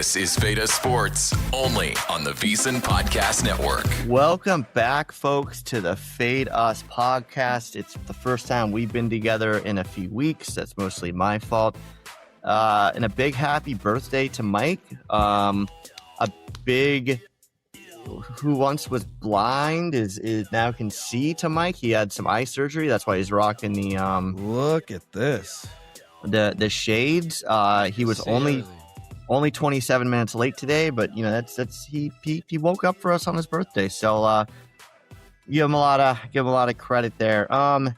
This is Veda Sports, only on the VSiN Podcast Network. Welcome back, folks, to the Fade Us podcast. It's the first time we've been together in a few weeks. That's mostly my fault. And a big happy birthday to Mike. A big who once was blind is now can see to Mike. He had some eye surgery. That's why he's rocking the look at this. The shades. He was only 27 minutes late today, but that's he woke up for us on his birthday. So give him a lot of credit there. I've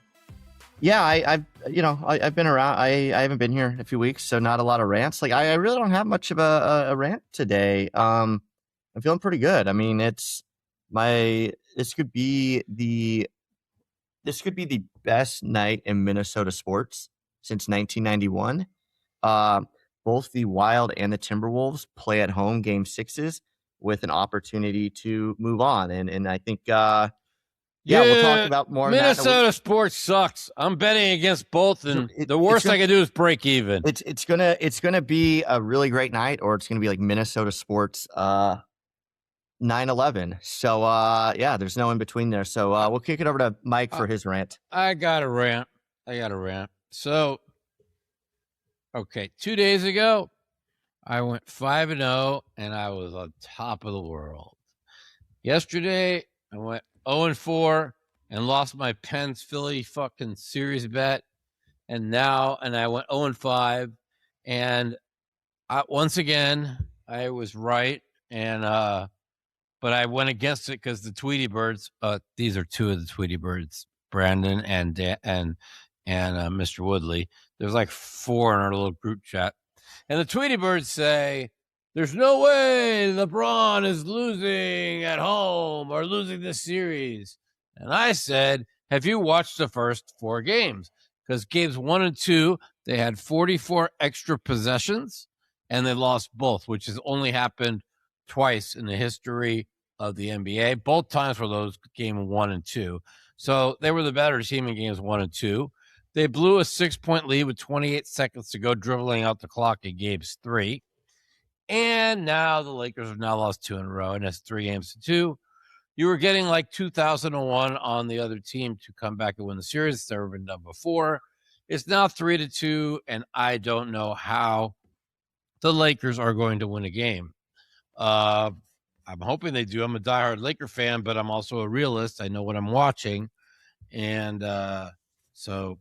been around. I haven't been here in a few weeks, so not a lot of rants. Like I really don't have much of a rant today. I'm feeling pretty good. I mean, this could be the best night in Minnesota sports since 1991. Both the Wild and the Timberwolves play at home game sixes with an opportunity to move on. And I think, we'll talk about more. Minnesota sports sucks. I'm betting against both, and the worst I can do is break even. It's gonna be a really great night, or it's gonna be like Minnesota sports 9/11. So there's no in between there. So we'll kick it over to Mike for his rant. I got a rant. So. Okay, 2 days ago, I went 5-0, and I was on top of the world. Yesterday, I went 0-4 and lost my Pens Philly fucking series bet, and I went 0-5, and once again, I was right, and but I went against it because the Tweety Birds. These are two of the Tweety Birds, Brandon and Mr. Woodley. There's like four in our little group chat. And the Tweety Birds say, there's no way LeBron is losing at home or losing this series. And I said, have you watched the first four games? Because games 1 and 2, they had 44 extra possessions, and they lost both, which has only happened twice in the history of the NBA. Both times were those game 1 and 2. So they were the better team in games 1 and 2. They blew a 6-point lead with 28 seconds to go, dribbling out the clock in games 3. And now the Lakers have now lost 2 in a row, and it's 3-2. You were getting like 2001 on the other team to come back and win the series. It's never been done before. It's now 3-2, and I don't know how the Lakers are going to win a game. I'm hoping they do. I'm a diehard Laker fan, but I'm also a realist. I know what I'm watching. And so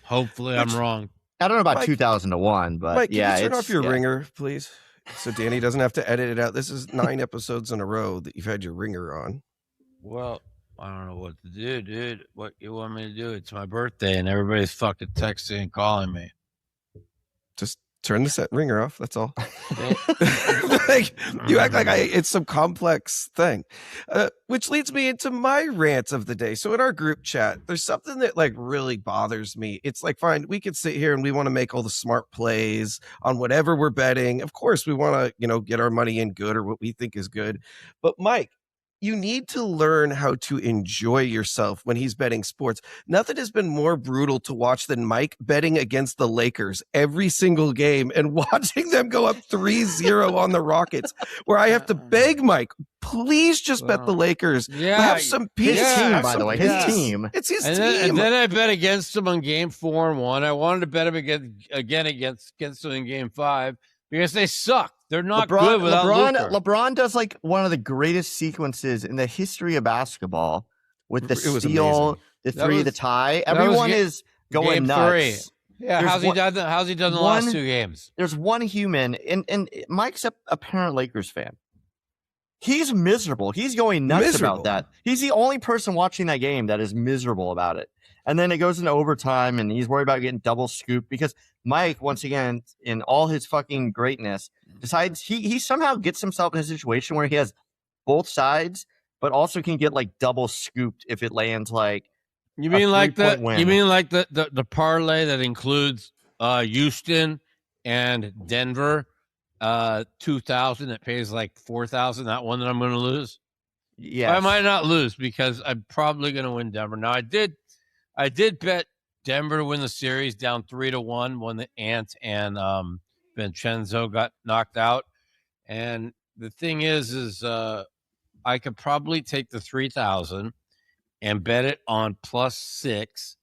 hopefully I'm wrong. I don't know about 2001, but Mike, can you turn off your ringer, please? So Danny doesn't have to edit it out. This is 9 episodes in a row that you've had your ringer on. Well, I don't know what to do, dude. What you want me to do? It's my birthday, and everybody's fucking texting and calling me. Just turn the set ringer off. That's all. Like, you act like it's some complex thing, which leads me into my rant of the day. So in our group chat, there's something that like really bothers me. It's like, fine, we could sit here and we want to make all the smart plays on whatever we're betting. Of course, we want to, get our money in good or what we think is good. But Mike, you need to learn how to enjoy yourself when he's betting sports. Nothing has been more brutal to watch than Mike betting against the Lakers every single game and watching them go up 3-0 on the Rockets, where I have to beg Mike, please just bet the Lakers. Yeah, have some peace. His team, Have by some the way, peace. his team. It's his And team. then I bet against him on game 4 and 1. I wanted to bet him again against him in game 5 because they suck. They're not good without Luka. LeBron does like one of the greatest sequences in the history of basketball with the steal, the three, the tie. Everyone is going nuts. 3. Yeah, how's he done the last 2 games? There's one human, and Mike's a apparent Lakers fan. He's miserable. He's going nuts about that. He's the only person watching that game that is miserable about it. And then it goes into overtime, and he's worried about getting double scooped because Mike, once again, in all his fucking greatness, decides he somehow gets himself in a situation where he has both sides, but also can get like double scooped if it lands like. You mean like the win. You mean like the parlay that includes Houston and Denver, 2,000 that pays like 4,000. That one that I'm going to lose. Yeah, I might not lose because I'm probably going to win Denver. Now I did bet Denver to win the series down 3-1 when the Ant and Vincenzo got knocked out. And the thing is I could probably take the 3,000 and bet it on +6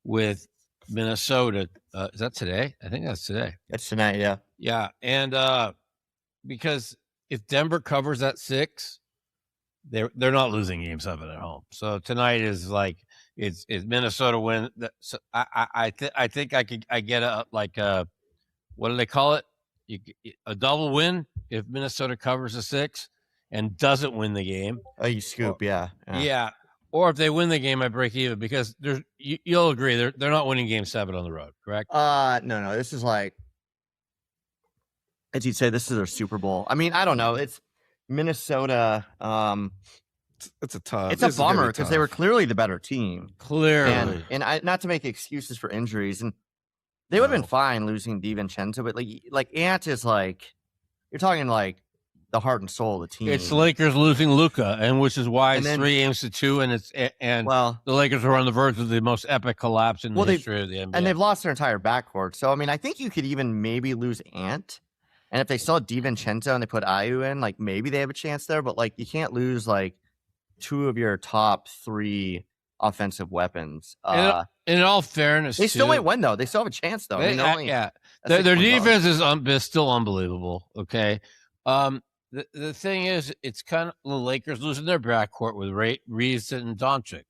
with Minnesota. Is that today? I think that's today. That's tonight, yeah. Yeah, and because if Denver covers that 6, they're not losing Game 7 at home. So tonight is like it's Minnesota win. So I think I get a what do they call it? A double win if Minnesota covers a 6 and doesn't win the game. Oh, you scoop, yeah. Or if they win the game, I break even because you'll agree they're not winning Game 7 on the road, correct? No. This is like, as you'd say, this is their Super Bowl. I mean, I don't know. It's Minnesota. It's a tough. It's a bummer because they were clearly the better team. Clearly, and I, not to make excuses for injuries, and they would have been fine losing DiVincenzo, but like Ant is like, you're talking like the heart and soul of the team. It's Lakers losing Luka, and which is why it's 3-2, and the Lakers are on the verge of the most epic collapse in the history of the NBA. And they've lost their entire backcourt. So I mean, I think you could even maybe lose Ant, and if they still had DiVincenzo and they put Ayu in, like maybe they have a chance there. But like you can't lose like 2 of your top 3 offensive weapons. In all fairness, they still might win though. They still have a chance though. Their defense is still unbelievable. Okay. The thing is, it's kind of the Lakers losing their backcourt with Reeves and Doncic,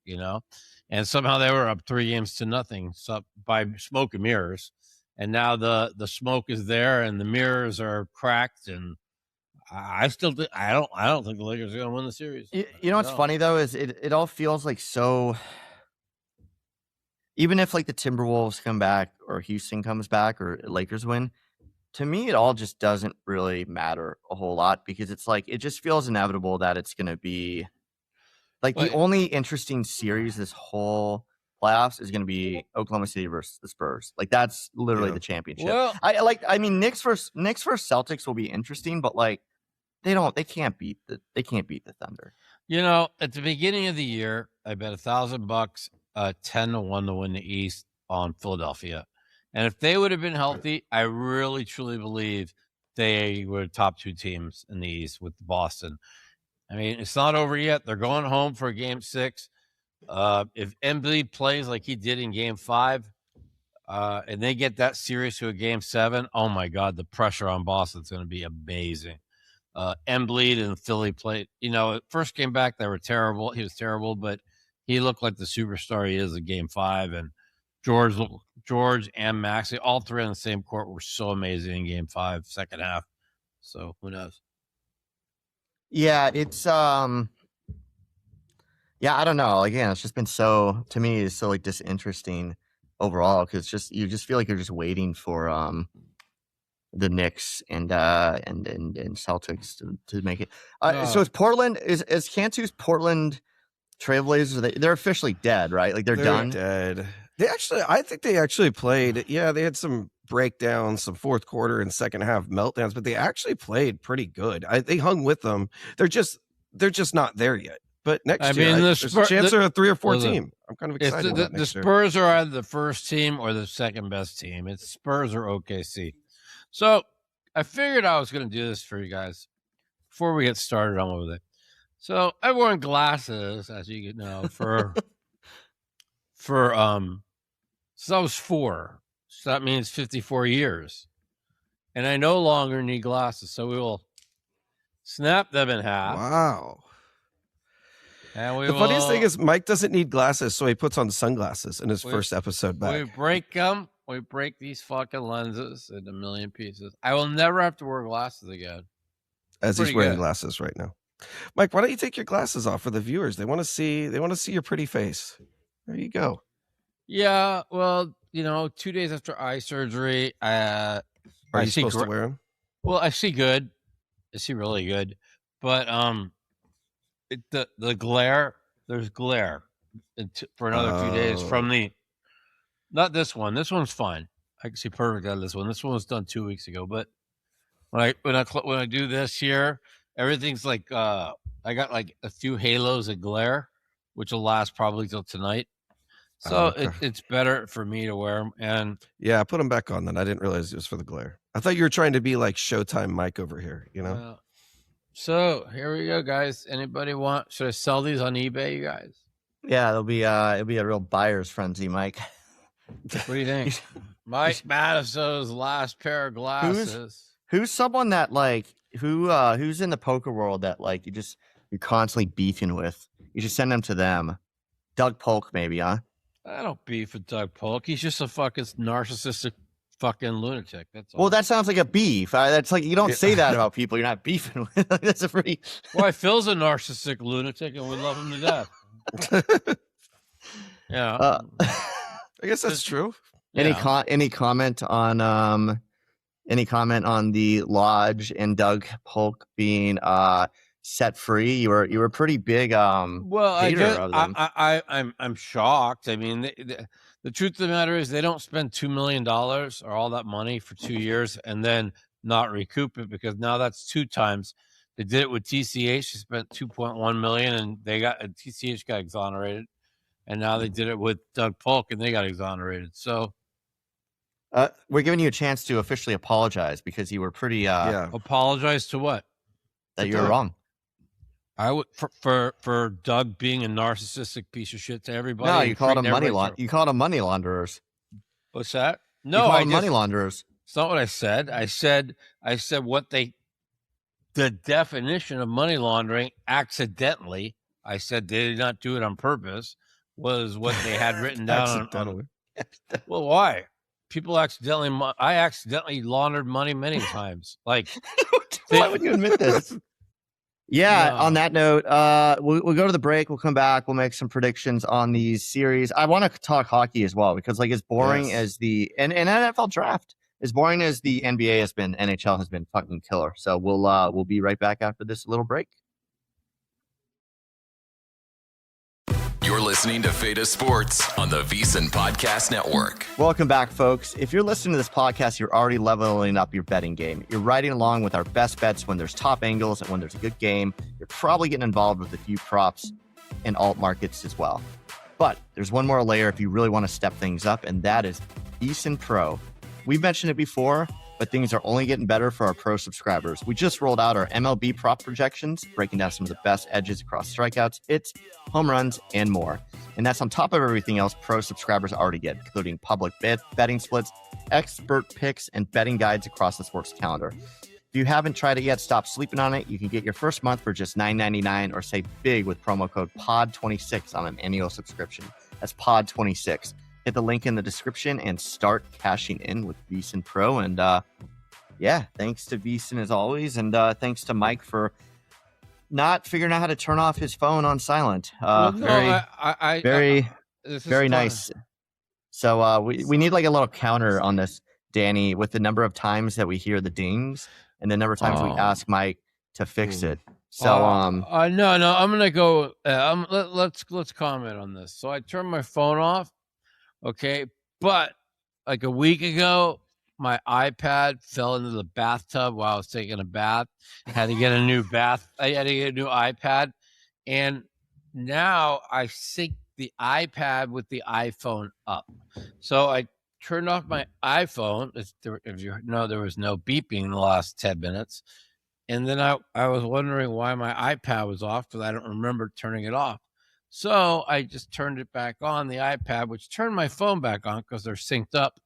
and somehow they were up 3-0 so by smoke and mirrors, and now the smoke is there and the mirrors are cracked, and I don't think the Lakers are going to win the series. You know what's funny though is it all feels like so. Even if like the Timberwolves come back or Houston comes back or Lakers win, to me, it all just doesn't really matter a whole lot because it's like it just feels inevitable that it's going to be like the only interesting series this whole playoffs is going to be Oklahoma City versus the Spurs. Like that's literally the championship. Well, I mean, Knicks versus Celtics will be interesting, but like they can't beat the Thunder. At the beginning of the year, I bet $1,000, 10-1 to win the East on Philadelphia. And if they would have been healthy, I really, truly believe they were top 2 teams in the East with Boston. I mean, it's not over yet. They're going home for Game 6. If Embiid plays like he did in Game 5, and they get that series to a Game 7, oh, my God, the pressure on Boston is going to be amazing. Embiid and Philly played. First came back, they were terrible. He was terrible, but he looked like the superstar he is in Game 5. And George and Maxey, all 3 on the same court, were so amazing in Game 5, second half. So who knows? Yeah, it's I don't know. Again, it's just been so, to me, it's so like disinteresting overall because you just feel like you're just waiting for the Knicks and Celtics to make it. So is Portland is Cantu's Portland Trailblazers? They're officially dead, right? Like they're done. Dead. I think they actually played. Yeah, they had some breakdowns, some fourth quarter and second half meltdowns, but they actually played pretty good. They hung with them. They're just not there yet. But next year, there's a chance they're a 3 or 4 team. I'm kind of excited. The Spurs are either the first team or the second best team. It's Spurs or OKC. So I figured I was going to do this for you guys before we get started on with it. So I've worn glasses, as you know, since I was 4. So that means 54 years. And I no longer need glasses. So we will snap them in half. Wow. And the funniest thing is Mike doesn't need glasses, so he puts on sunglasses in his first episode back. We break them. We break these fucking lenses into a million pieces. I will never have to wear glasses again. As he's wearing glasses right now. Mike, why don't you take your glasses off for the viewers? They want to see your pretty face. There you go. Yeah, well, 2 days after eye surgery, are you supposed to wear them? Well, I see good. I see really good. But the glare, there's glare for another 2 days from not this one. This one's fine. I can see perfect out of this one. This one was done 2 weeks ago. But when I do this here, everything's like I got like a few halos of glare, which will last probably till tonight. So Okay. it's better for me to wear them. And yeah, I put them back on then. I didn't realize it was for the glare. I thought you were trying to be like Showtime Mike over here, you know? So here we go, guys. Anybody want? Should I sell these on eBay, you guys? Yeah, it'll be a real buyer's frenzy, Mike. What do you think? Mike Madison's last pair of glasses. Who's someone that like who's in the poker world that like you're constantly beefing with? You should send them to them. Doug Polk, maybe, huh? I don't beef with Doug Polk. He's just a fucking narcissistic fucking lunatic. That's all. Well, that sounds like a beef. That's like you don't say that about people you're not beefing with. That's a pretty. Why Phil's a narcissistic lunatic and we love him to death. Yeah. I guess that's true. Any comment on the Lodge and Doug Polk being set free? You were pretty big well, hater of them. I'm shocked. I mean, the truth of the matter is they don't spend $2 million or all that money for 2 years and then not recoup it, because now that's 2 times. They did it with TCH. They spent $2.1 million and TCH got exonerated, and now they did it with Doug Polk and they got exonerated. So we're giving you a chance to officially apologize because you were pretty apologize to what? That you were wrong. I would for Doug being a narcissistic piece of shit to everybody. No, you called them you called them money launderers. What's that? No, I money launderers. It's not what I said. I said what the definition of money laundering accidentally. I said they did not do it on purpose. Was what they had written down on. Well, why? People I accidentally laundered money many times. Like, why would you admit this? Yeah. No. On that note, we'll go to the break. We'll come back. We'll make some predictions on these series. I want to talk hockey as well, because like as boring as the and NFL draft, as boring as the NBA has been, NHL has been fucking killer. So we'll be right back after this little break. You're listening to Feta Sports on the VSiN Podcast Network. Welcome back, folks. If you're listening to this podcast, you're already leveling up your betting game. You're riding along with our best bets when there's top angles and when there's a good game. You're probably getting involved with a few props and alt markets as well. But there's one more layer if you really want to step things up, and that is VSiN Pro. We've mentioned it before, but things are only getting better for our pro subscribers. We just rolled out our MLB prop projections, breaking down some of the best edges across strikeouts, hits, home runs, and more. And that's on top of everything else pro subscribers already get, including public betting splits, expert picks, and betting guides across the sports calendar. If you haven't tried it yet, stop sleeping on it. You can get your first month for just $9.99 or save big with promo code POD26 on an annual subscription. That's POD26. Hit the link in the description and start cashing in with VSiN Pro. And thanks to VSiN as always. And thanks to Mike for not figuring out how to turn off his phone on silent. Very nice. So we need like a little counter on this, Danny, with the number of times that we hear the dings and the number of times we ask Mike to fix it. So no, I'm gonna go. Let's comment on this. So I turned my phone off. Okay, but like a week ago, my iPad fell into the bathtub while I was taking a bath. I had to get a new iPad, and now I sync the iPad with the iPhone up. So I turned off my iPhone. If you know, there was no beeping in the last 10 minutes, and then I was wondering why my iPad was off, because I don't remember turning it off. So I just turned it back on, the iPad, which turned my phone back on because they're synced up.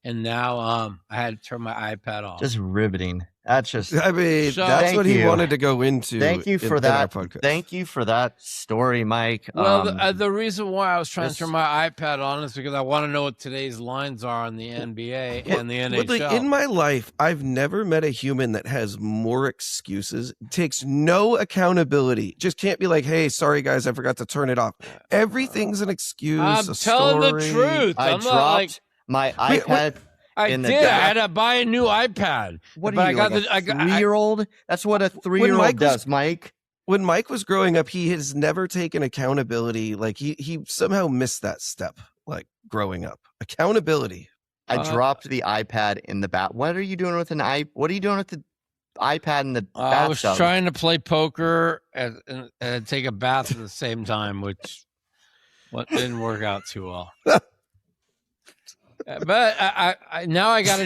And now I had to turn my iPad off. Just riveting. That's just. I mean, that's what he wanted to go into. Thank you for that. Thank you for that story, Mike. Well, the reason why I was trying to turn my iPad on is because I want to know what today's lines are on the NBA and the NHL. In my life, I've never met a human that has more excuses, takes no accountability, just can't be like, hey, sorry, guys, I forgot to turn it off. Everything's an excuse. I'm telling the truth. I dropped my iPad. I had to buy a new iPad. What are you, a 3-year-old? That's what a 3-year-old does, Mike. When Mike was growing up, he has never taken accountability. Like he somehow missed that step, like growing up. Accountability. I dropped the iPad in the bath. What are you doing with What are you doing with the iPad in the bathtub? I was trying to play poker and take a bath at the same time, which Well, it didn't work out too well. But I now I got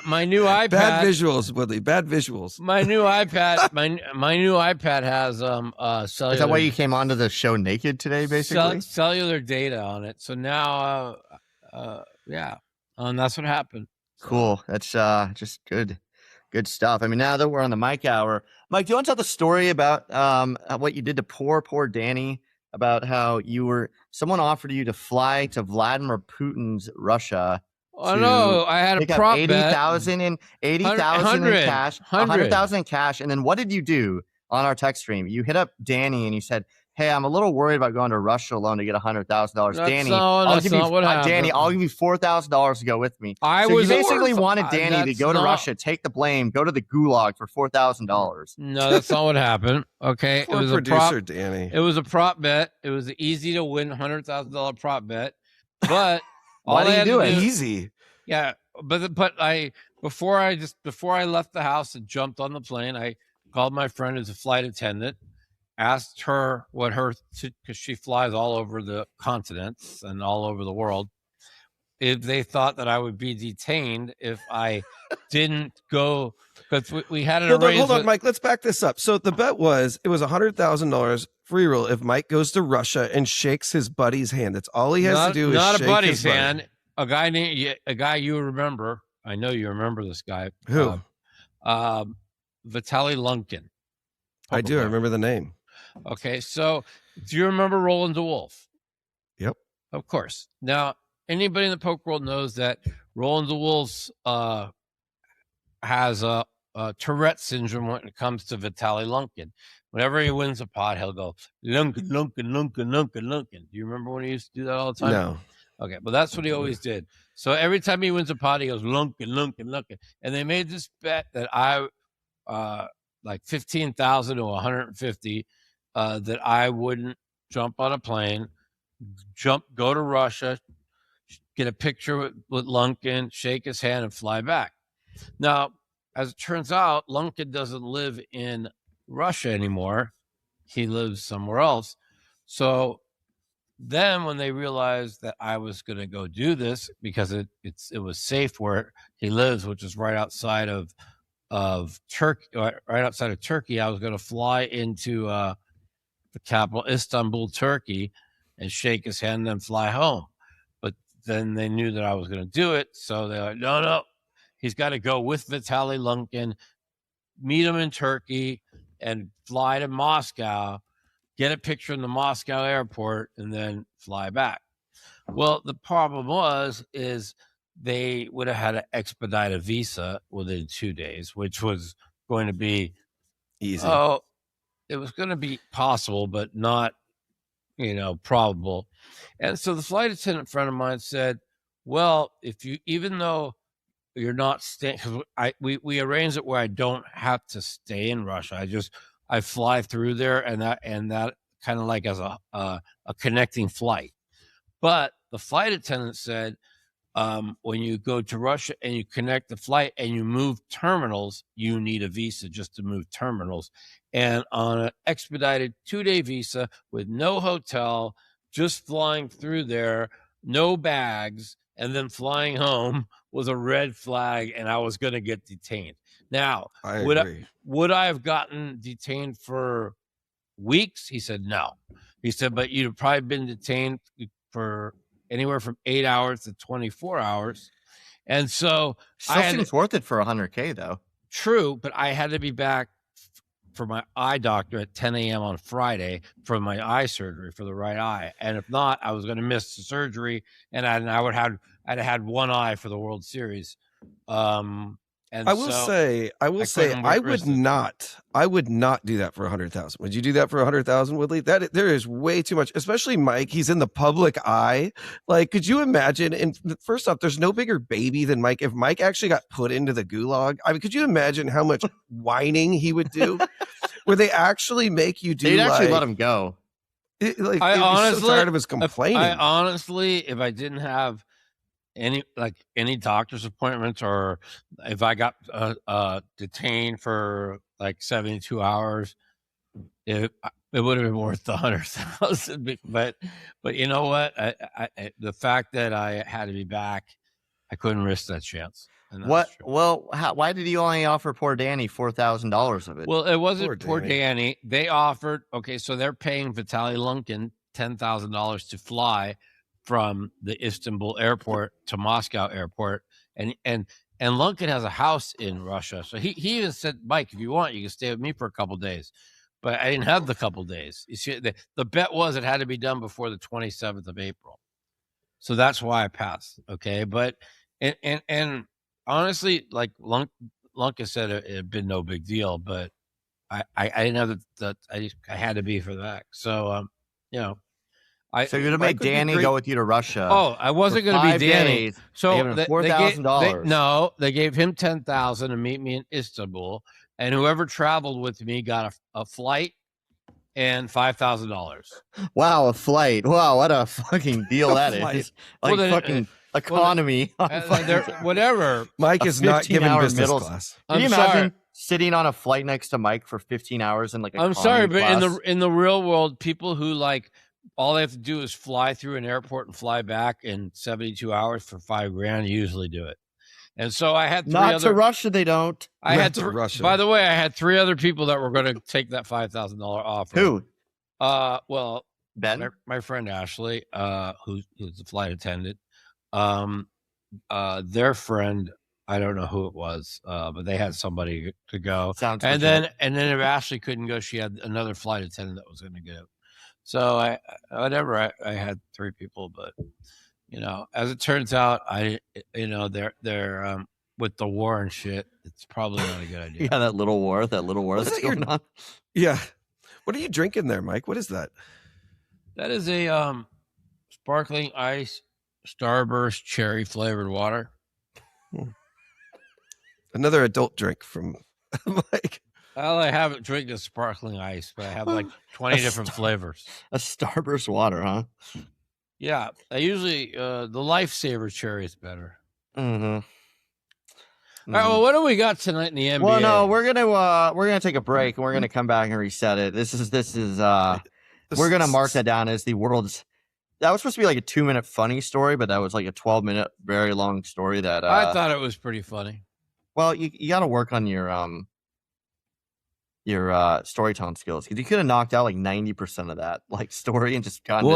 my new iPad. Bad visuals, Woodley. Bad visuals. My new iPad. My new iPad has cellular. Is that why you came onto the show naked today, basically? Cellular data on it. So now, yeah, and that's what happened. Cool. That's just good stuff. I mean, now that we're on the Mike hour, Mike, do you want to tell the story about what you did to poor Danny? About how someone offered you to fly to Vladimir Putin's Russia. Oh no! I had a prop bet. 80,000 in cash, 100,000 in cash, and then what did you do on our text stream? You hit up Danny and you said, "Hey, I'm a little worried about going to Russia alone to get $100,000." Danny, I'll give you $4,000 to go with me. You basically wanted Danny to go to Russia, take the blame, go to the gulag for $4,000. No, that's not what happened. Okay, Poor producer Danny. It was a prop bet. It was an easy to win $100,000 prop bet, but. Why do you do it? Easy. Yeah, but before I left the house and jumped on the plane, I called my friend who's a flight attendant, asked her because she flies all over the continents and all over the world, if they thought that I would be detained if I didn't go, because we had an arrangement. Hold on, Mike. Let's back this up. So the bet was $100,000 free roll if Mike goes to Russia and shakes his buddy's hand. That's all he has to do. Not a buddy's hand. A guy you remember. I know you remember this guy. Who? Vitaly Lunkin. I do. I remember the name. Okay, so do you remember Roland DeWolf? Yep. Of course. Now, anybody in the poker world knows that Roland DeWolf has a Tourette syndrome when it comes to Vitaly Lunkin. Whenever he wins a pot, he'll go, Lunkin, Lunkin, Lunkin, Lunkin, Lunkin. Do you remember when he used to do that all the time? No. Okay, but that's what he always did. So every time he wins a pot, he goes, Lunkin, Lunkin, Lunkin. And they made this bet that I, like 15,000 to 150, that I wouldn't jump on a plane, go to Russia, get a picture with Lunkin, shake his hand, and fly back. Now, as it turns out, Lunkin doesn't live in Russia anymore. He lives somewhere else. So then when they realized that I was going to go do this because it was safe where he lives, which is right outside of Turkey, right outside of Turkey, I was going to fly into the capital, Istanbul, Turkey, and shake his hand and then fly home. But then they knew that I was going to do it. So they're like, no, he's got to go with Vitaly Lunkin, meet him in Turkey, and fly to Moscow, get a picture in the Moscow airport, and then fly back. Well, the problem is they would have had to expedite a visa within 2 days, which was going to be easy. Oh, it was going to be possible, but not, probable. And so the flight attendant friend of mine said, well, even though you're not staying, because we arranged it where I don't have to stay in Russia. I fly through there, and that kind of like as a connecting flight. But the flight attendant said, when you go to Russia and you connect the flight and you move terminals, you need a visa just to move terminals. And on an expedited 2-day visa with no hotel, just flying through there, no bags, and then flying home was a red flag, and I was going to get detained. Now, would I have gotten detained for weeks? He said no. He said, but you'd have probably been detained for anywhere from 8 hours to 24 hours. And so still seems worth it for $100K though. True, but I had to be back for my eye doctor at 10 a.m. on Friday for my eye surgery for the right eye. And if not, I was going to miss the surgery, and I'd have had one eye for the World Series. And I will say, I would not do that for 100,000. Would you do that for 100,000, Woodley? That there is way too much, especially Mike. He's in the public eye. Like, could you imagine? And first off, there's no bigger baby than Mike. If Mike actually got put into the gulag, I mean, could you imagine how much whining he would do? Where they actually make you do? They'd actually let him go. I honestly so tired of his complaining. If I didn't have any doctor's appointments, or if I got detained for like 72 hours, it would have been worth the 100,000. But you know what? I the fact that I had to be back, I couldn't risk that chance. What? Well, why did you only offer poor Danny $4,000 of it? Well, it wasn't poor Danny. They offered. Okay, so they're paying Vitaly Lunkin $10,000 to fly from the Istanbul airport to Moscow airport, and Lunkin has a house in Russia. So he even said, Mike, if you want, you can stay with me for a couple of days. But I didn't have the couple of days. You see, the bet was it had to be done before the 27th of April. So that's why I passed. Okay, but and honestly, like Lunkin said, it had been no big deal, but I didn't have that I had to be for that. So you know. So you're gonna make Danny go with you to Russia? Oh, I wasn't gonna be Danny. Days, so $4,000. No, they gave him $10,000 to meet me in Istanbul, and whoever traveled with me got a flight and $5,000. Wow, a flight! Wow, what a fucking deal that is! Like fucking economy. Whatever. Mike is not giving business class. Can you imagine sitting on a flight next to Mike for 15 hours in like? I'm sorry, but in the real world, people who like. All they have to do is fly through an airport and fly back in 72 hours for $5,000. Usually do it. And so I had to Russia. They don't. I had to Russia. By the way, I had 3 other people that were going to take that $5,000 offer. Who? Well, Ben, my friend Ashley, who's the flight attendant. Their friend, I don't know who it was, but they had somebody to go. And then if Ashley couldn't go, she had another flight attendant that was going to go. So I had 3 people, but as it turns out, they're with the war and shit. It's probably not a good idea. Yeah, that little war that's going on. Yeah, what are you drinking there, Mike? What is that? That is a sparkling ice Starburst cherry flavored water. Another adult drink from Mike. Well, I haven't drinking sparkling ice, but I have like 20 different flavors. A Starburst water, huh? Yeah, I usually the Lifesaver cherry is better. Mm-hmm. All right, well, what do we got tonight in the NBA? Well, no, we're gonna take a break and we're gonna come back and reset it. This is we're gonna mark that down as the world's. That was supposed to be like a 2-minute funny story, but that was like a 12-minute very long story. That I thought it was pretty funny. Well, you got to work on your storytelling skills, because you could have knocked out like 90% of that like story and just gotten to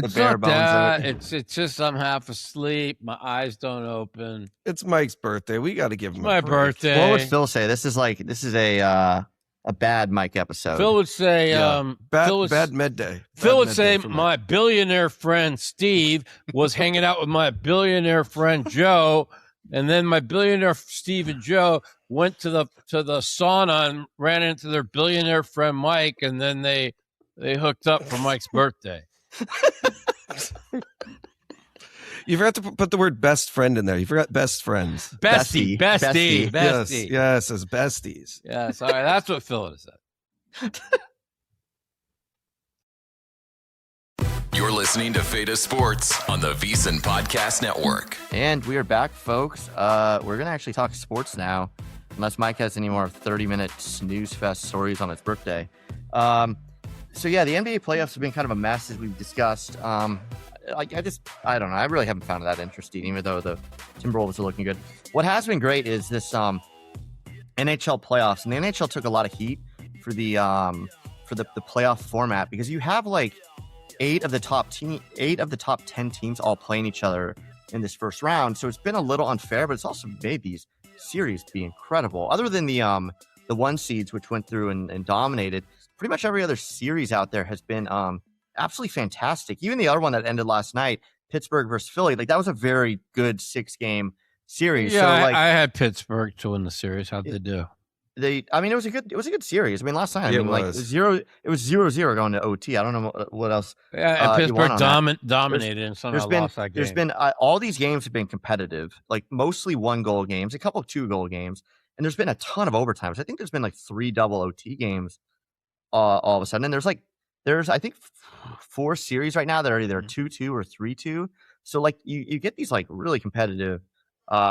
the bare bones of it. It's just I'm half asleep, my eyes don't open. It's Mike's birthday. We got to give him my birthday. What would Phil say? This is a bad Mike episode. Phil would say bad med day. Phil would say my billionaire friend Steve was hanging out with my billionaire friend Joe. And then my billionaire Steve and Joe went to the sauna and ran into their billionaire friend Mike, and then they hooked up for Mike's birthday. You forgot to put the word best friend in there. You forgot best friends. Bestie. Yes, as besties. Yes, all right. That's what Phil would have said. You're listening to Feta Sports on the VSiN Podcast Network. And we are back, folks. We're going to actually talk sports now, unless Mike has any more 30-minute snooze fest stories on his birthday. So, yeah, the NBA playoffs have been kind of a mess, as we've discussed. I don't know. I really haven't found it that interesting, even though the Timberwolves are looking good. What has been great is this NHL playoffs. And the NHL took a lot of heat for the playoff format, because you have like 8 of the top 10 teams all playing each other in this first round. So it's been a little unfair, but it's also made these series be incredible. Other than the 1 seeds, which went through and dominated, pretty much every other series out there has been absolutely fantastic. Even the other one that ended last night, Pittsburgh versus Philly, like that was a very good 6-game series. Yeah, so, I had Pittsburgh to win the series. How'd they do? It was a good series. I mean, last night, it was 0-0 going to OT. I don't know what else. Yeah, and Pittsburgh dominated and somehow lost that game. There's been all these games have been competitive, like mostly 1-goal games, a couple of 2-goal games, and there's been a ton of overtimes. I think there's been like 3 double OT games all of a sudden. And there's I think 4 series right now that are either 2-2 or 3-2. So like you get these like really competitive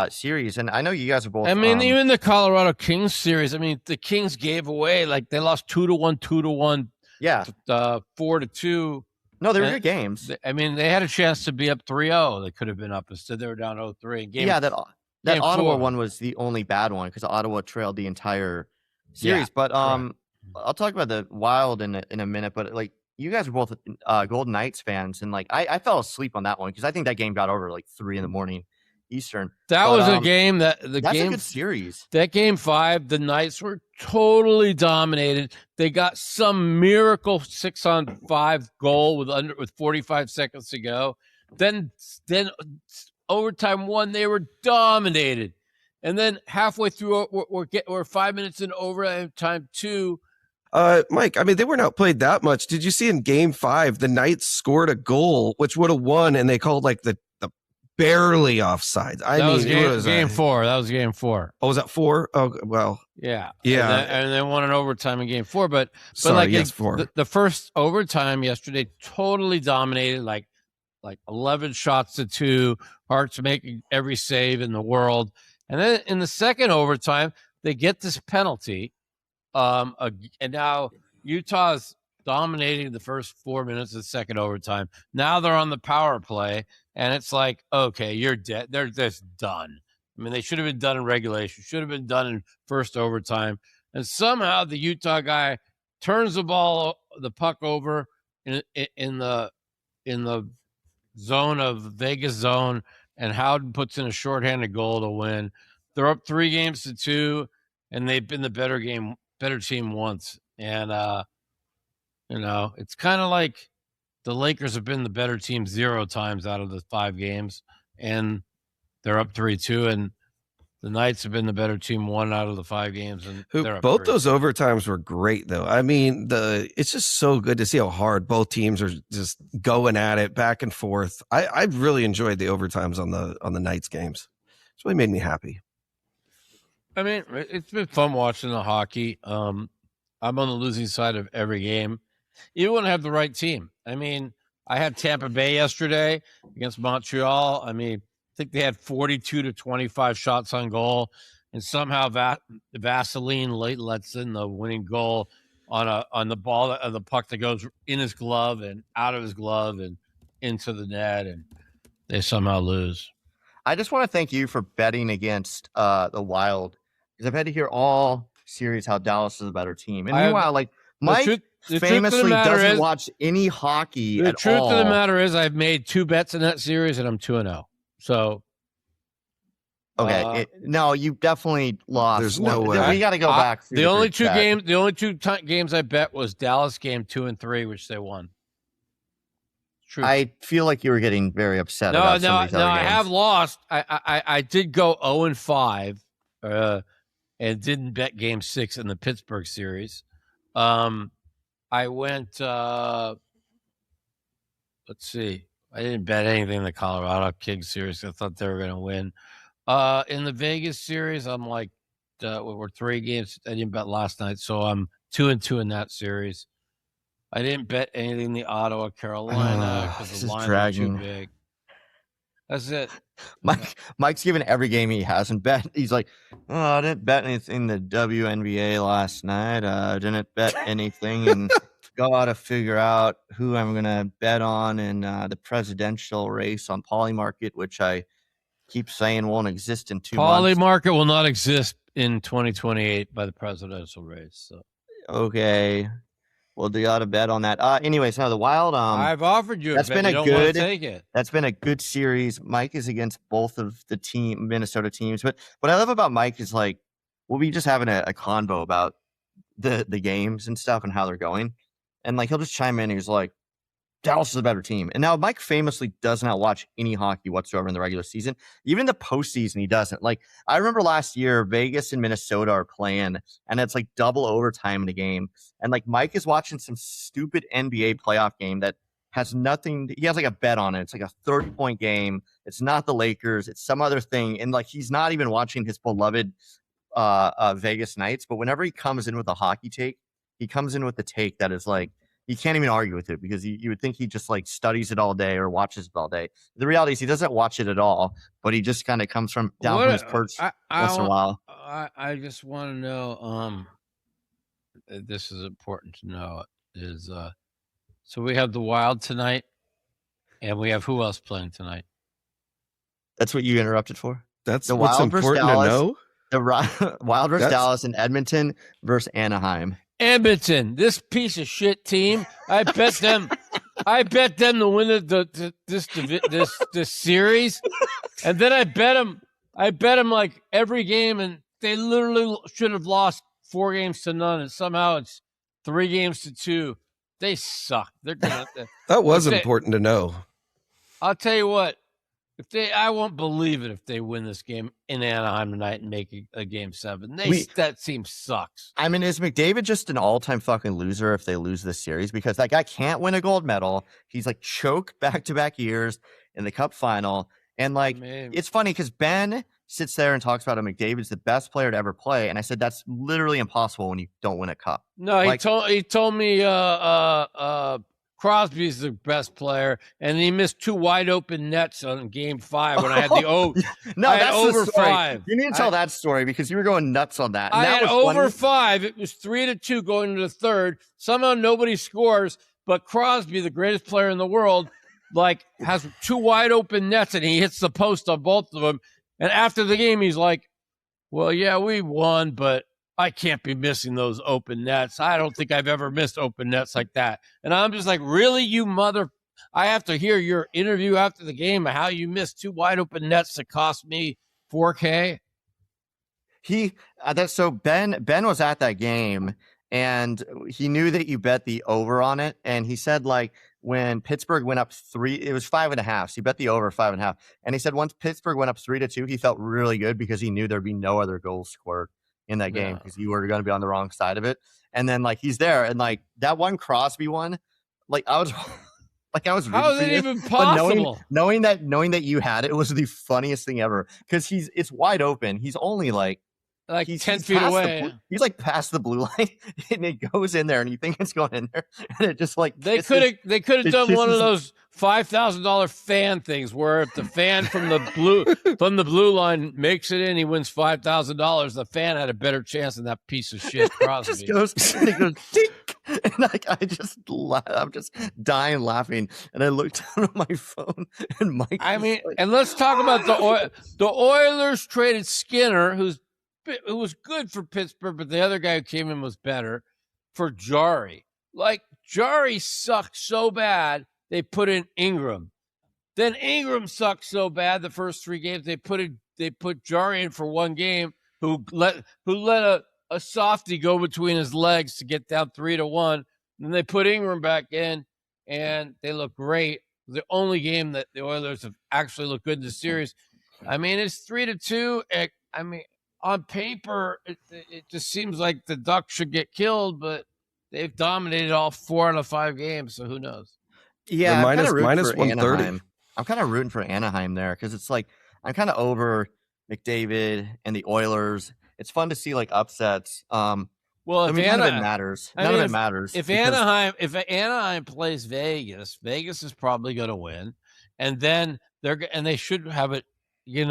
series, and I know you guys are both. I mean, even the Colorado Kings series. I mean, the Kings gave away, like they lost 2-1, 2-1 Yeah. 4-2. No, they were good games. I mean, they had a chance to be up 3-0. They could have been up. Instead, they were down 0-3. That Ottawa 4 one was the only bad one because Ottawa trailed the entire series. Yeah, but I'll talk about the Wild in a minute. But like, you guys are both Golden Knights fans, and like I fell asleep on that one because I think that game got over like 3 a.m. Eastern. That was a game that's a good series. That game 5, the Knights were totally dominated. They got some miracle 6-on-5 goal with 45 seconds to go. Then overtime 1, they were dominated, and then halfway through, we're 5 minutes in overtime 2. Mike, I mean, they weren't outplayed that much. Did you see in game 5, the Knights scored a goal which would have won, and they called like the barely offside. That was game 4. That was game 4. Oh, was that 4? Oh, well. Yeah. And they won an overtime in game 4. But 4. The first overtime yesterday totally dominated, like 11 shots to 2. Hart's making every save in the world. And then in the second overtime, they get this penalty. And now Utah's dominating the first 4 minutes of the second overtime. Now they're on the power play, and it's like, okay, you're dead. They're just done. I mean, they should have been done in regulation, should have been done in first overtime. And somehow the Utah guy turns the puck over in the zone of Vegas zone, and Howden puts in a shorthanded goal to win. They're up 3-2, and they've been the better team once. And it's kind of like the Lakers have been the better team 0 times out of the 5 games, and they're up 3-2, and the Knights have been the better team 1 out of the 5 games, and they're up both 3. those overtimes were great, though. I mean, it's just so good to see how hard both teams are just going at it back and forth. I really enjoyed the overtimes on the Knights games. It's really made me happy. I mean, it's been fun watching the hockey. I'm on the losing side of every game. You want to have the right team. I mean, I had Tampa Bay yesterday against Montreal. I mean, I think they had 42 to 25 shots on goal, and somehow Vaseline late lets in the winning goal on the ball of the puck that goes in his glove and out of his glove and into the net, and they somehow lose. I just want to thank you for betting against the Wild, because I've had to hear all series how Dallas is a better team. And meanwhile, like Mike famously doesn't watch any hockey at all. The truth of the matter is I've made 2 bets in that series, and I'm 2-0. So, okay, no, you definitely lost. There's no way. We got to go back. The only two games I bet was Dallas game 2 and 3, which they won. True. I feel like you were getting very upset. about some of these other I games. have lost. I did go 0-5, and didn't bet game 6 in the Pittsburgh series. I went. Let's see. I didn't bet anything in the Colorado Kings series. I thought they were going to win. In the Vegas series, I'm like, we're 3 games. I didn't bet last night, so I'm 2-2 in that series. I didn't bet anything in the Ottawa, Carolina, because the line was too big. That's it. Mike's given every game he hasn't bet. He's like, I didn't bet anything in the WNBA last night. I didn't bet anything, and gotta figure out who I'm gonna bet on in the presidential race on Polymarket, which I keep saying won't exist in 2 months. Polymarket will not exist in 2028 by the presidential race. So. Okay. Well, do you got to bet on that? Anyways, now the Wild. I've offered you. That's bet. been You a don't good. want to take it. That's been a good series. Mike is against both of the Minnesota teams. But what I love about Mike is like we'll be just having a convo about the games and stuff and how they're going, and like he'll just chime in. And he's like, Dallas is a better team. And now Mike famously does not watch any hockey whatsoever in the regular season. Even in the postseason, he doesn't. Like, I remember last year, Vegas and Minnesota are playing, and it's like double overtime in the game. And like Mike is watching some stupid NBA playoff game that has nothing. He has like a bet on it. It's like a 30-point game. It's not the Lakers. It's some other thing. And like he's not even watching his beloved Vegas Knights. But whenever he comes in with a hockey take, he comes in with the take that is like, you can't even argue with it because you would think he just like studies it all day or watches it all day. The reality is he doesn't watch it at all, but he just kind of comes from down from his perch once in a while. I just want to know, this is important to know. is so we have the Wild tonight, and we have who else playing tonight? That's what you interrupted for? That's The what's Wild versus important to Dallas. know. The Wild versus Dallas and Edmonton versus Anaheim. Edmonton, this piece of shit team. I bet them. I bet them to win this series, and then I bet them. I bet them like every game, and they literally should have lost 4-0, and somehow it's 3-2. They suck. They're gonna. That was important to know. I'll tell you what. I won't believe it if they win this game in Anaheim tonight and make a game 7. That team sucks. I mean, is McDavid just an all-time fucking loser if they lose this series? Because that guy can't win a gold medal. He's like choked back-to-back years in the Cup final. And like, it's funny because Ben sits there and talks about how McDavid's the best player to ever play. And I said, that's literally impossible when you don't win a cup. No, he told me Crosby's the best player, and he missed 2 wide open nets on Game 5 when I had the that's over the story. 5. You need to tell that story because you were going nuts on that. And I that had was over 5. It was 3-2 going into the third. Somehow nobody scores, but Crosby, the greatest player in the world, like has 2 wide open nets, and he hits the post on both of them. And after the game, he's like, "Well, yeah, we won, but I can't be missing those open nets. I don't think I've ever missed open nets like that." And I'm just like, really, you mother? I have to hear your interview after the game of how you missed 2 wide open nets that cost me $4K. So Ben was at that game, and he knew that you bet the over on it. And he said, like, when Pittsburgh went up 3, it was 5.5. So he bet the over 5.5. And he said once Pittsburgh went up 3-2, he felt really good because he knew there'd be no other goals scored in that game because you were going to be on the wrong side of it. And then like he's there, and like that one Crosby one, like I was how is it even possible? Knowing that you had it was the funniest thing ever because it's wide open. He's only like he's 10 feet away. He's like past the blue line, and it goes in there, and you think it's going in there, and it just like they could have done one of those $5,000 fan things where if the fan from the blue line makes it in, he wins $5,000. The fan had a better chance than that piece of shit Crosby. It goes dink, and like I'm just dying laughing, and I looked down at my phone, and Mike. And let's talk about the Oilers traded Skinner, it was good for Pittsburgh, but the other guy who came in was better for Jari. Like, Jari sucked so bad, they put in Ingram. Then Ingram sucked so bad the first 3 games, they put Jari in for 1 game, who let a softie go between his legs to get down 3-1. Then they put Ingram back in, and they look great. The only game that the Oilers have actually looked good in the series. I mean, it's 3-2. On paper, it just seems like the Ducks should get killed, but they've dominated all 4 out of 5 games, so who knows? Yeah, minus 130. I'm kind of rooting for Anaheim there because it's like I'm kind of over McDavid and the Oilers. It's fun to see like upsets. Well, none of it matters. None of it matters. If Anaheim plays Vegas is probably going to win, and then they should have it. You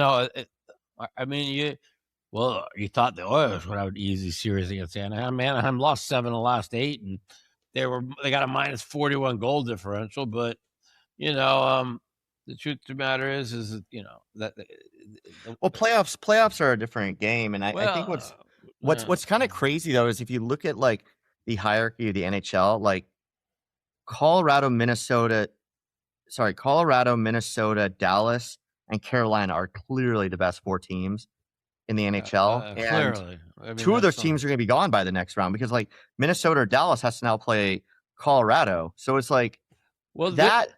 thought the Oilers would have an easy series against Anaheim. Anaheim lost 7 of the last 8, and they got a minus 41 goal differential. But the truth of the matter is that. Well, playoffs are a different game, and I think what's kind of crazy though is if you look at like the hierarchy of the NHL, like Colorado, Minnesota, Dallas, and Carolina are clearly the best 4 teams in the NHL. Clearly. 2 of those teams are going to be gone by the next round because like Minnesota or Dallas has to now play Colorado. So it's like that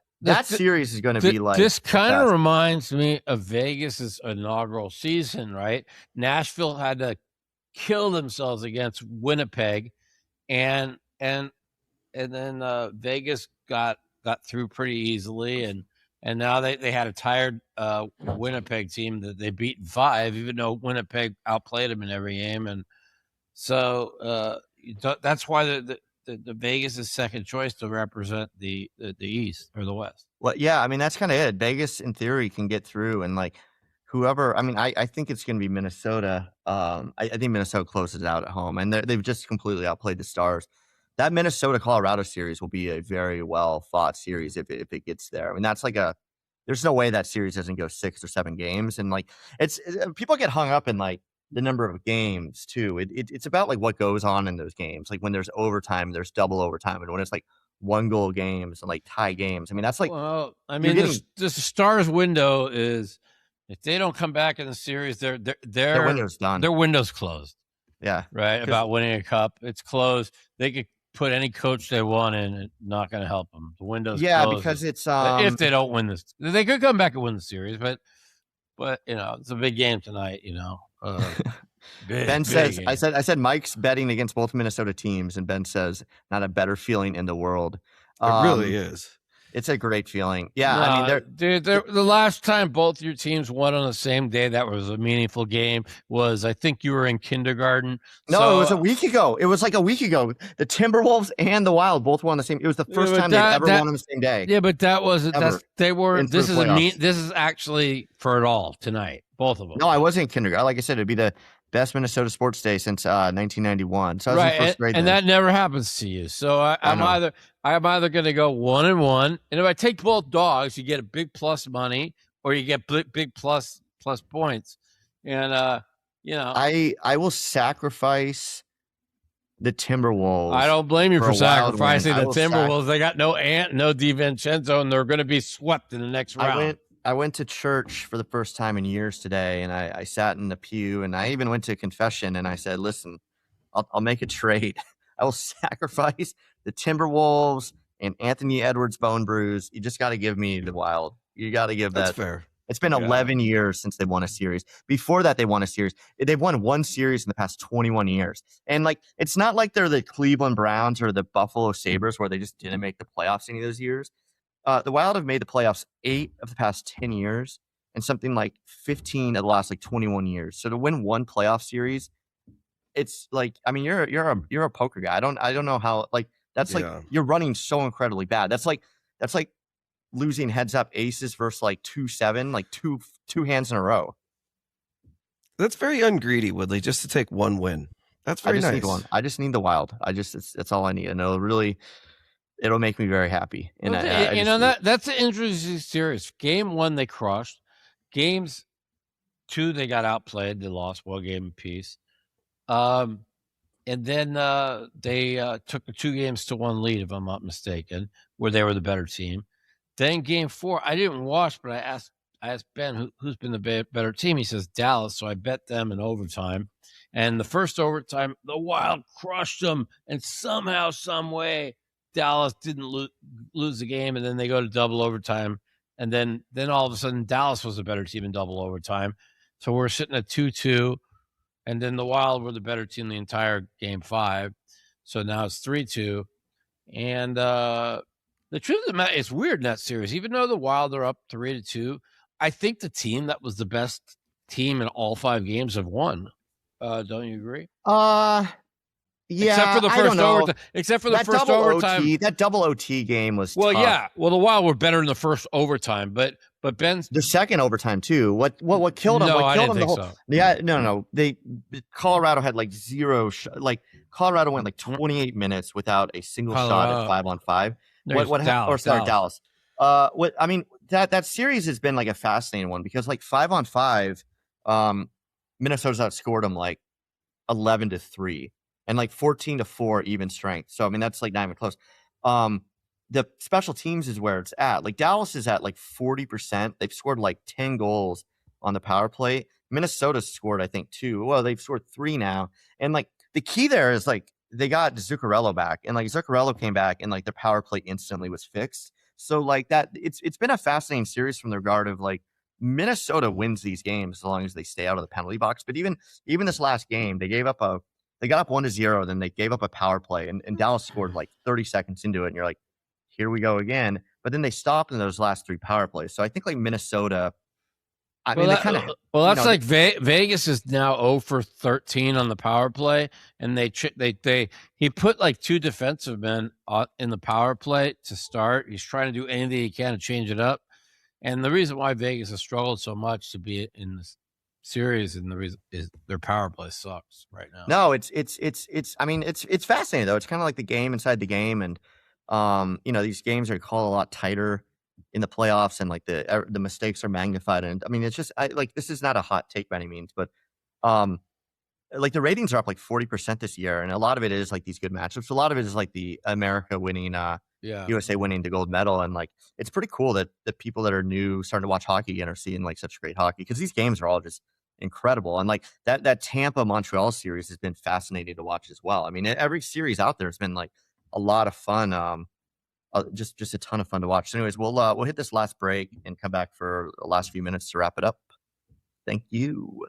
series is going to be like this kind of reminds me of Vegas's inaugural season, right? Nashville had to kill themselves against Winnipeg, and then Vegas got through pretty easily, and now they had a tired Winnipeg team that they beat in 5, even though Winnipeg outplayed them in every game, and so that's why the Vegas is second choice to represent the East or the West. Well, yeah, I mean that's kind of it. Vegas, in theory, can get through, and like whoever. I mean, I think it's going to be Minnesota. I think Minnesota closes it out at home, and they've just completely outplayed the Stars. that Minnesota Colorado series will be a very well fought series if it gets there. I mean, that's like there's no way that series doesn't go 6 or 7 games. And like, people get hung up in like the number of games too. It's about like what goes on in those games. Like when there's overtime, there's double overtime, and when it's like 1-goal games and like tie games. I mean, that's like, well, I mean, the Stars window is, if they don't come back in the series, their window's done. Their window's closed. Yeah. Right. About winning a cup. It's closed. They could put any coach they want in, it's not going to help them. The window's closed. Because it's if they don't win this, they could come back and win the series, but it's a big game tonight, Ben says, I said Mike's betting against both Minnesota teams, and Ben says, not a better feeling in the world. It really is. It's a great feeling. Yeah, no, I mean, dude, the last time both your teams won on the same day that was a meaningful game was, I think you were in kindergarten. No, it was a week ago. It was like a week ago. The Timberwolves and the Wild both won the same. It was the first time they'd ever won on the same day. Yeah, but that wasn't. This is actually for it all tonight. Both of them. No, I wasn't in kindergarten. Like I said, it'd be the best Minnesota sports day since 1991. So I was in first grade. And that never happens to you. So I'm either going to go 1-1, and if I take both dogs, you get a big plus money, or you get big plus points. And I will sacrifice the Timberwolves. I don't blame you for sacrificing the Timberwolves. They got no DiVincenzo, and they're going to be swept in the next round. I went to church for the first time in years today, and I sat in the pew, and I even went to confession, and I said, listen, I'll make a trade. I will sacrifice the Timberwolves and Anthony Edwards' bone bruise. You just got to give me the Wild. You got to give that. That's fair. It's been 11 years since they won a series. Before that, they won a series. They've won one series in the past 21 years. And like, it's not like they're the Cleveland Browns or the Buffalo Sabres where they just didn't make the playoffs any of those years. The Wild have made the playoffs 8 of the past 10 years and something like 15 of the last like 21 years. So to win one playoff series, it's like, I mean, you're a poker guy. I don't know how, like, that's like, you're running so incredibly bad. That's like losing heads up aces versus like 2-7, like two hands in a row. That's very ungreedy, Woodley, just to take one win. That's very nice. I just need the Wild. That's all I need. And it'll make me very happy. And that's an interesting series. Game 1, they crushed. Games 2, they got outplayed. They lost one game apiece. And then they took the 2-1 lead, if I'm not mistaken, where they were the better team. Then game 4, I didn't watch, but I asked Ben who's been the better team. He says Dallas, so I bet them in overtime. And the first overtime, the Wild crushed them, and somehow, some way, Dallas didn't lose the game, and then they go to double overtime, and then all of a sudden Dallas was a better team in double overtime. So we're sitting at 2-2, and then the Wild were the better team the entire game 5. So now it's 3-2, and the truth of the matter, it's weird in that series. Even though the Wild are up 3-2, I think the team that was the best team in all 5 games have won. Don't you agree? Yeah, except for the first overtime. Except for the first overtime, that double OT game was tough. Yeah. Well, the Wild were better in the first overtime, but Ben's the second overtime too. What killed them? No, what killed I didn't think so. Yeah, no. Colorado had like zero. Colorado went like 28 minutes without a single shot at 5-on-5. Dallas. I mean, that series has been like a fascinating one because like 5-on-5, Minnesota's outscored them like 11-3. And like 14-4 even strength. So, I mean, that's like not even close. The special teams is where it's at. Like Dallas is at like 40%. They've scored like 10 goals on the power play. Minnesota's scored, I think, 2. Well, they've scored 3 now. And like the key there is like they got Zuccarello back. And like Zuccarello came back and like the power play instantly was fixed. So like that, it's been a fascinating series from the regard of like Minnesota wins these games as long as they stay out of the penalty box. But even this last game, they got up 1-0, then they gave up a power play, and Dallas scored like 30 seconds into it, and you're like, here we go again. But then they stopped in those last 3 power plays. So I think like Minnesota, that's like Vegas is now 0-for-13 on the power play, and he put like 2 defensive men in the power play to start. He's trying to do anything he can to change it up, and the reason why Vegas has struggled so much to be in the series, and the reason is their power play sucks right now. No, it's I mean, it's fascinating though. It's kind of like the game inside the game, and these games are called a lot tighter in the playoffs, and like the mistakes are magnified. And I mean, it's just this is not a hot take by any means, but like the ratings are up like 40% this year, and a lot of it is like these good matchups. A lot of it is like the America winning, USA winning the gold medal, and like it's pretty cool that the people that are new starting to watch hockey again are seeing like such great hockey, because these games are all just incredible. And like that Tampa Montreal series has been fascinating to watch as well. I mean, every series out there has been like a lot of fun, just a ton of fun to watch. So anyways, we'll hit this last break and come back for the last few minutes to wrap it up. Thank you.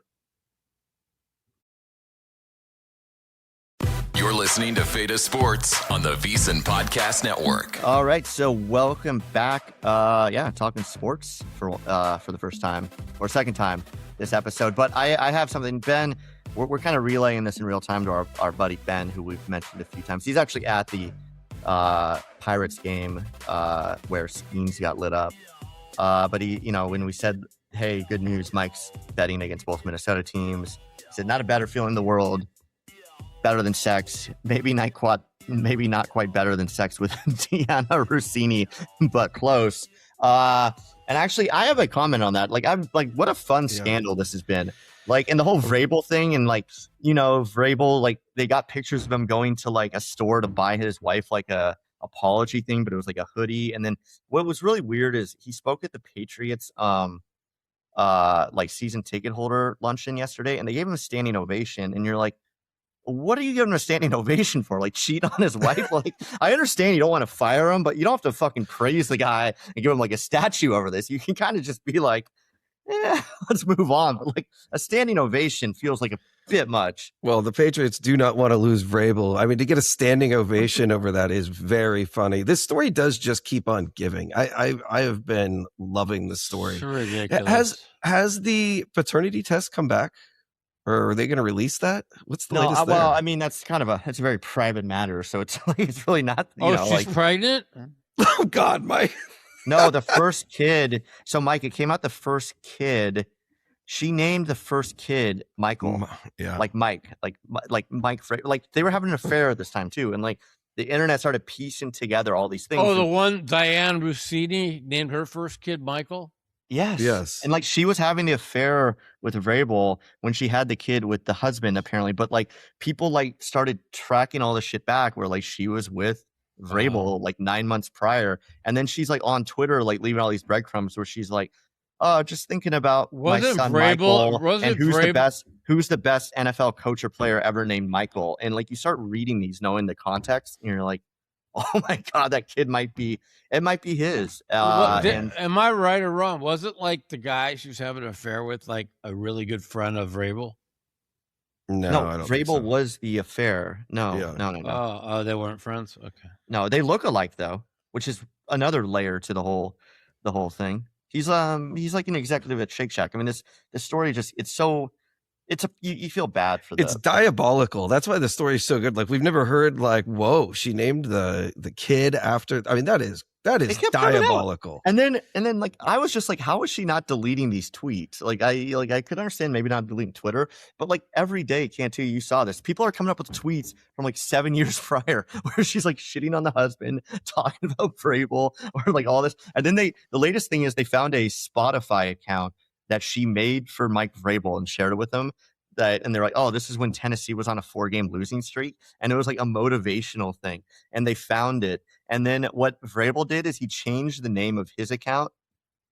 You're listening to Feta Sports on the VSiN Podcast Network. All right, so welcome back. Talking sports for the first time or second time this episode. But I have something, Ben. We're kind of relaying this in real time to our buddy Ben, who we've mentioned a few times. He's actually at the Pirates game where Skeens got lit up. But he, when we said, "Hey, good news, Mike's betting against both Minnesota teams," he said, "Not a better feeling in the world. Better than sex. Maybe not quite better than sex with Diana Russini, but close." And actually, I have a comment on that. Like, I'm like, what a fun scandal this has been. Like, and the whole Vrabel thing, and like, Vrabel, like they got pictures of him going to like a store to buy his wife like a apology thing, but it was like a hoodie. And then what was really weird is he spoke at the Patriots like season ticket holder luncheon yesterday, and they gave him a standing ovation. And you're like, what are you giving him a standing ovation for? Like, cheat on his wife? Like, I understand you don't want to fire him, but you don't have to fucking praise the guy and give him like a statue over this. You can kind of just be like, let's move on. But like a standing ovation feels like a bit much. Well, the Patriots do not want to lose Vrabel. I mean, to get a standing ovation over that is very funny. This story does just keep on giving. I have been loving the story. It's ridiculous. Has the paternity test come back? Or are they going to release that? What's the latest there? Well, I mean, that's it's a very private matter, so it's like it's really not. She's pregnant? Oh God, Mike. No, the first kid. So, Mike, it came out the first kid. She named the first kid Michael. Yeah, like Mike, like Mike. Like they were having an affair at this time too, and like the internet started piecing together all these things. Oh, the one Diane Russini named her first kid Michael. Yes. And like she was having the affair with Vrabel when she had the kid with the husband, apparently. But like people like started tracking all this shit back where like she was with Vrabel like 9 months prior. And then she's like on Twitter, like leaving all these breadcrumbs where she's like, just thinking about my son Michael and who's the best NFL coach or player ever named Michael. And like you start reading these knowing the context and you're like, oh my God, that kid might be his. Am I right or wrong? Was it like the guy she was having an affair with, like a really good friend of Vrabel? No, I don't think so. Vrabel was the affair. No. Oh, they weren't friends? Okay. No, they look alike though, which is another layer to the whole thing. He's like an executive at Shake Shack. I mean, this story just you feel bad for them. It's diabolical. That's why the story is so good. Like we've never heard like, whoa, she named the kid after. I mean, that is diabolical. And then like I was just like, how is she not deleting these tweets? Like I could understand maybe not deleting Twitter, but like every day, Cantu, you saw this. People are coming up with tweets from like 7 years prior where she's like shitting on the husband, talking about Vrabel or like all this. And then the latest thing is they found a Spotify account that she made for Mike Vrabel and shared it with him. And they're like, oh, this is when Tennessee was on a 4-game losing streak. And it was like a motivational thing. And they found it. And then what Vrabel did is he changed the name of his account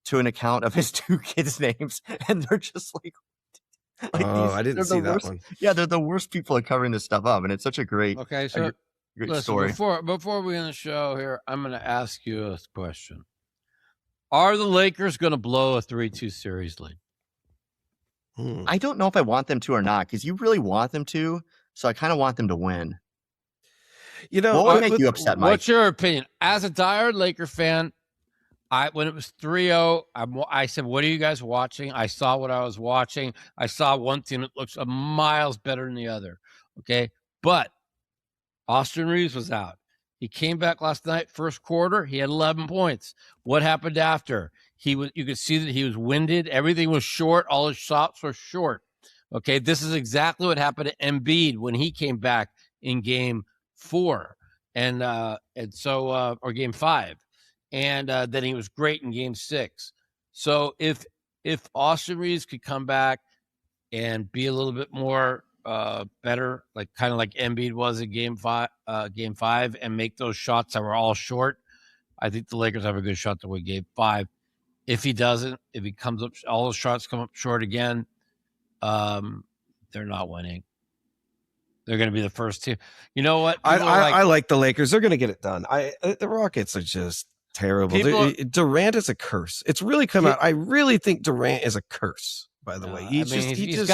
to an account of his 2 kids' names. And they're just like I didn't see that one. Yeah, they're the worst people at covering this stuff up. And it's such a great, great story. Before we end the show here, I'm going to ask you a question. Are the Lakers going to blow a 3-2 series lead? I don't know if I want them to or not, because you really want them to. So I kind of want them to win. What would make you upset, Mike? What's your opinion? As a diehard Laker fan, when it was 3-0, I said, what are you guys watching? I saw what I was watching. I saw one team that looks miles better than the other. Okay. But Austin Reeves was out. He came back last night, first quarter. He had 11 points. What happened after? You could see that he was winded. Everything was short. All his shots were short. Okay, this is exactly what happened to Embiid when he came back in Game 4, or Game 5, and then he was great in Game 6. So if Austin Reeves could come back and be a little bit more better, like kind of like Embiid was in Game 5, and make those shots that were all short, I think the Lakers have a good shot to win Game 5. If he doesn't, if he comes up, all those shots come up short again, they're not winning. They're going to be the first team. You know what? I like the Lakers. They're going to get it done. The Rockets are just terrible. Durant is a curse. It's really come out. I really think Durant is a curse. By the way, he's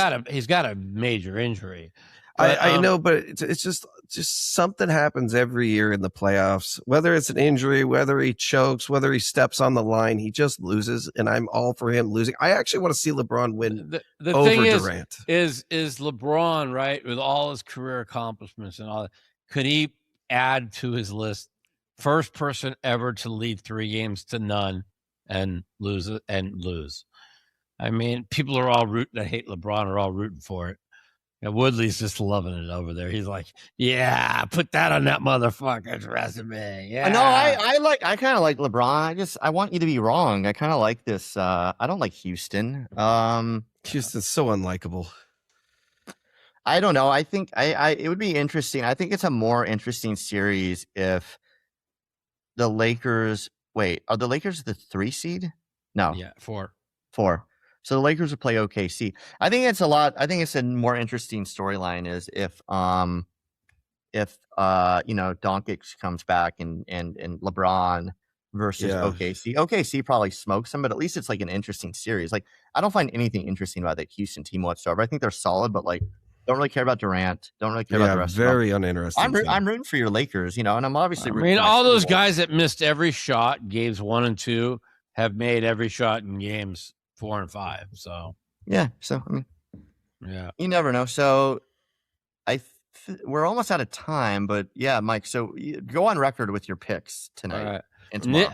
got a major injury. But, I know, but it's just something happens every year in the playoffs. Whether it's an injury, whether he chokes, whether he steps on the line, he just loses. And I'm all for him losing. I actually want to see LeBron win the over thing Durant. Is LeBron, right, with all his career accomplishments and all that, could he add to his list first person ever to lead 3 games to none and lose? I mean, people are all rooting that hate LeBron are all rooting for it. And Woodley's just loving it over there. He's like, yeah, put that on that motherfucker's resume. Yeah. No, I kind of like LeBron. I want you to be wrong. I kind of like this. I don't like Houston. Houston's so unlikable. I don't know. I think it would be interesting. I think it's a more interesting series if the Lakers. Wait, are the Lakers the 3 seed? No. Yeah, 4. So the Lakers would play OKC. I think it's a more interesting storyline is if Doncic comes back and LeBron versus OKC. OKC probably smokes them, but at least it's like an interesting series. Like I don't find anything interesting about the Houston team whatsoever. I think they're solid, but like don't really care about Durant. Don't really care about the rest. Very uninteresting. I'm rooting for your Lakers, and I'm obviously. I mean, all those guys that missed every shot, games 1 and 2, have made every shot in games 4 and 5. So yeah. So I mean, yeah, you never know. So we're almost out of time, but yeah, Mike. So go on record with your picks tonight. Right.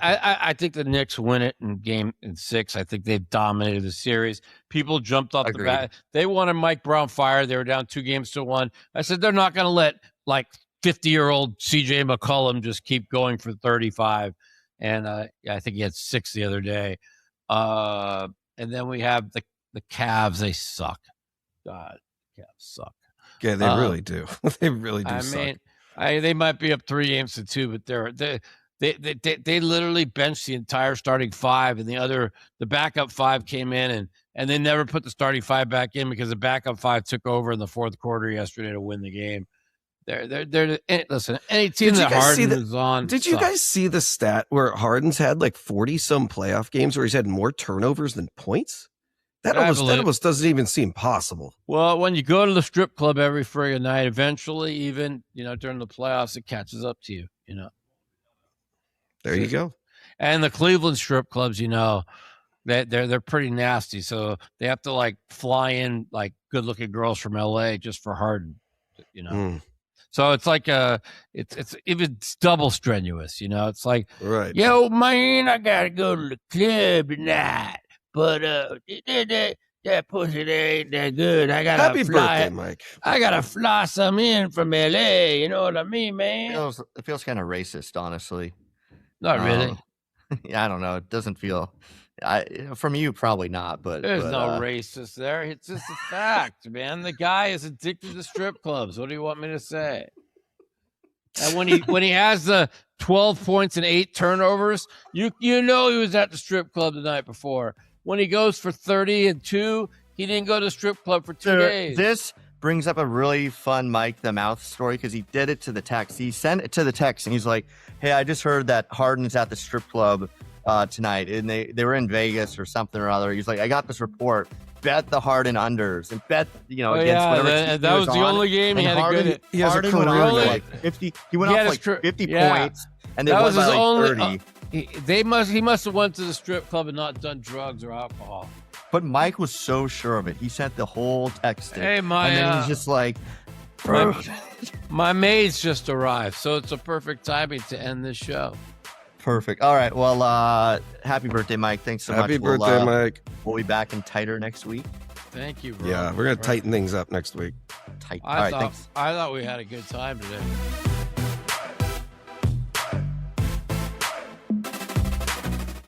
I think the Knicks win it in Game 6. I think they've dominated the series. People jumped off the bat. They wanted Mike Brown fired. They were down 2-1. I said they're not going to let like 50-year-old CJ McCollum just keep going for 35. And I think he had 6 the other day. And then we have the Cavs. They suck. God, the Cavs suck. Yeah, they really do. They really do suck. I mean, they might be up 3-2, but they literally benched the entire starting 5, and the backup 5 came in, and they never put the starting 5 back in because the backup 5 took over in the 4th quarter yesterday to win the game. Listen, any team that Harden is on. Did you guys see the stat where Harden's had like 40-some playoff games where he's had more turnovers than points? That almost doesn't even seem possible. Well, when you go to the strip club every friggin' night, eventually, even during the playoffs, it catches up to you. There you go. And the Cleveland strip clubs, they're pretty nasty. So they have to like fly in like good-looking girls from LA just for Harden. So it's like it's double strenuous. It's like, right. Yo, man, I gotta go to the club tonight, but that pussy there ain't that good. I gotta Happy birthday, Mike. I gotta fly some in from LA. You know what I mean, man? It feels kind of racist, honestly. Not really. Yeah, I don't know. It doesn't feel. From you, probably not. But there's no racist there. It's just a fact, man. The guy is addicted to strip clubs. What do you want me to say? And when he has the 12 points and 8 turnovers, you know he was at the strip club the night before. When he goes for 30 and 2, he didn't go to the strip club for 2 days. This brings up a really fun Mike the Mouth story because he did it to the text. He sent it to the text and he's like, "Hey, I just heard that Harden's at the strip club tonight, and they were in Vegas or something or other." He's like, "I got this report. Bet the Harden unders and bet against whatever." That was the only game he had Harden, a good. He has Harden a went career on like like 50. He went off like 50 points, and they that won was by his like only. 30. He must have went to the strip club and not done drugs or alcohol. But Mike was so sure of it. He sent the whole text. Hey, and then he's just like, my maids just arrived, so it's a perfect timing to end this show. Perfect. All right. Well, happy birthday, Mike. Thanks so much. Happy birthday, Mike. We'll be back in tighter next week. Thank you, bro. Yeah, we're going to tighten things up next week. Tight. All right. Thanks. I thought we had a good time today.